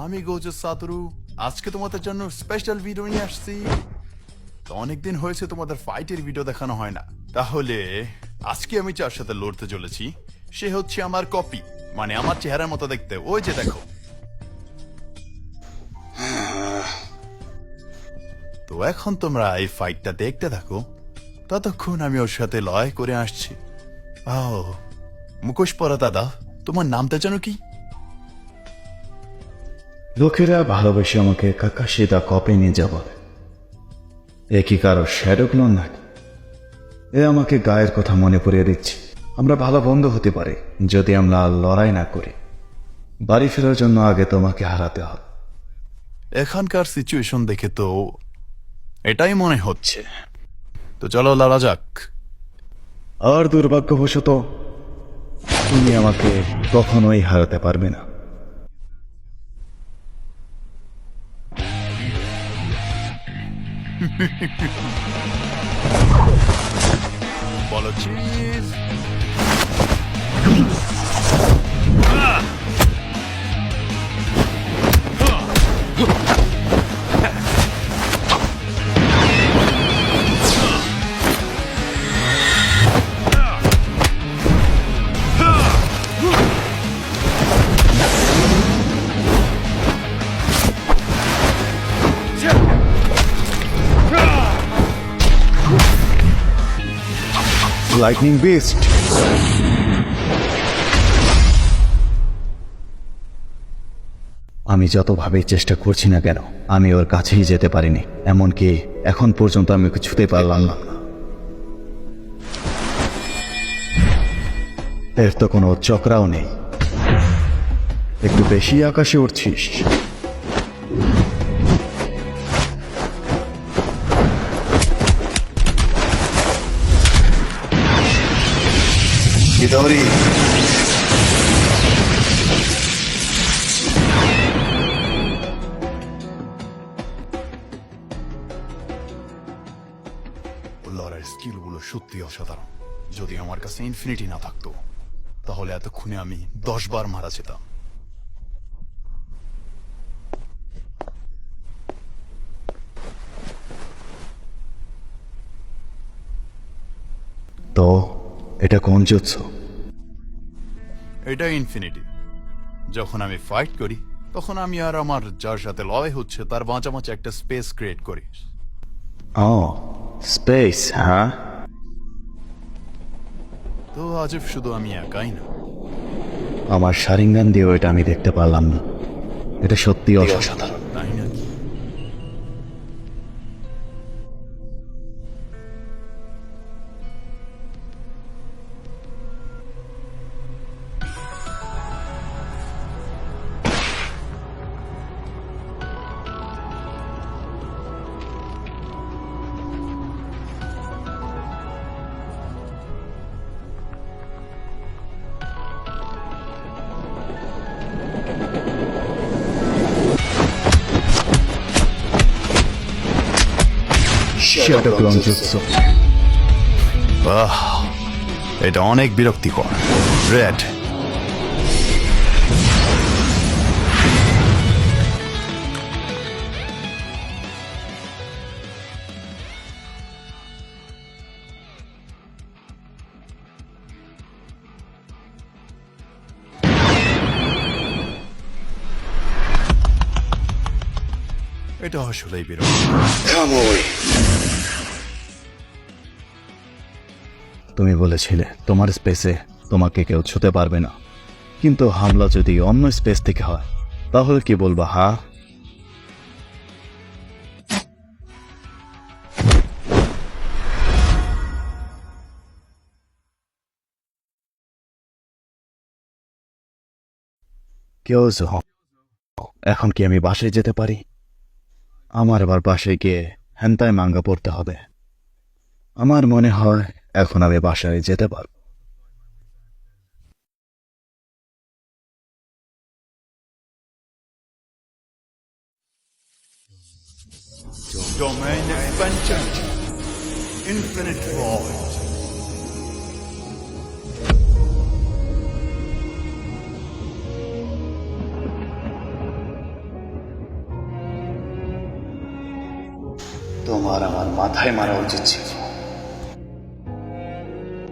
আমি গোজো সাতরু আজকে তোমাদের জন্য স্পেশাল ভিডিও নিয়ে আসছি। তো অনেকদিন হয়েছে তোমাদের ফাইটের ভিডিও দেখানো হয় না, তাহলে আজকে আমি যার সাথে লড়তে চলেছি সে হচ্ছে আমার কপি, মানে আমার চেহারার মতো দেখতে। ওই যে দেখো। তো এখন তোমরা এই ফাইটটা দেখতে থাকো, ততক্ষণ আমি ওর সাথে লড়াই করে আসছি। ও মুখোশ পরা দাদা, তোমার নামটা যেন কি? লোকেরা ভালোবেসে আমাকে কাকাশি দা কপি নিয়ে বলে। এ কি কারো শ্যাডো ক্লোন নাকি? এ আমাকে গায়ের কথা মনে পড়িয়ে দিচ্ছে। আমরা ভালো বন্ধু হতে পারি যদি আমরা লড়াই না করি। বাড়ি ফেরার জন্য আগে তোমাকে হারাতে হবে। এখানকার সিচুয়েশন দেখে তো এটাই মনে হচ্ছে। তো চলো লড়া যাক। আর দুর্ভাগ্যবশত তুমি আমাকে কখনোই হারাতে পারবে না। বলো চিজ। লাইটনিং বিস্ট, আমি যতভাবে চেষ্টা করছি না কেন আমি ওর কাছেই যেতে পারিনি। এমনকি এখন পর্যন্ত আমি ওকে ছুঁতে পারলাম না। এর তো কোনো চক্রাও নেই। একটু বেশি আকাশে উঠছিস। Midori. লড়াইয়ের স্কিলগুলো সত্যি অসাধারণ। যদি আমার কাছে ইনফিনিটি না থাকতো তাহলে এতক্ষণে আমি 10 বার মারা যেতাম। তো এটা কোন জুৎসু? এটা ইনফিনিটি। যখন আমি ফাইট করি তখন আমি আর আমার যার সাথে লড়াই হচ্ছে তার মাঝামাঝি একটা স্পেস ক্রিয়েট করি। ও স্পেস, হ্যাঁ। তো আজব শুধু আমি একাই না, আমার শারিঙ্গান দিয়েও এটা আমি দেখতে পারলাম না। এটা সত্যি অসাধারণ। তাই নাকি? Shadow clone jutsu. বাহ, এটা অনেক বিরক্তিকর। রেড, এটা আসলেই বিরক্ত। তুমি বলেছিলে তোমার স্পেসে তোমাকে কেউ ছুতে পারবে না, কিন্তু হামলা যদি অন্য স্পেস থেকে হয় তাহলে কি বলবা? হ্যাঁ, কেউ এখন কি আমি বাসায় যেতে পারি? আমার আবার বাসায় গিয়ে হেন্তাই মাঙ্গা পড়তে হবে। আমার মনে হয় এখন আমি বাসায় যেতে পারব। Domain expansion. Infinite void. তোমার আমার মাথায় মারা উচিত ছিল।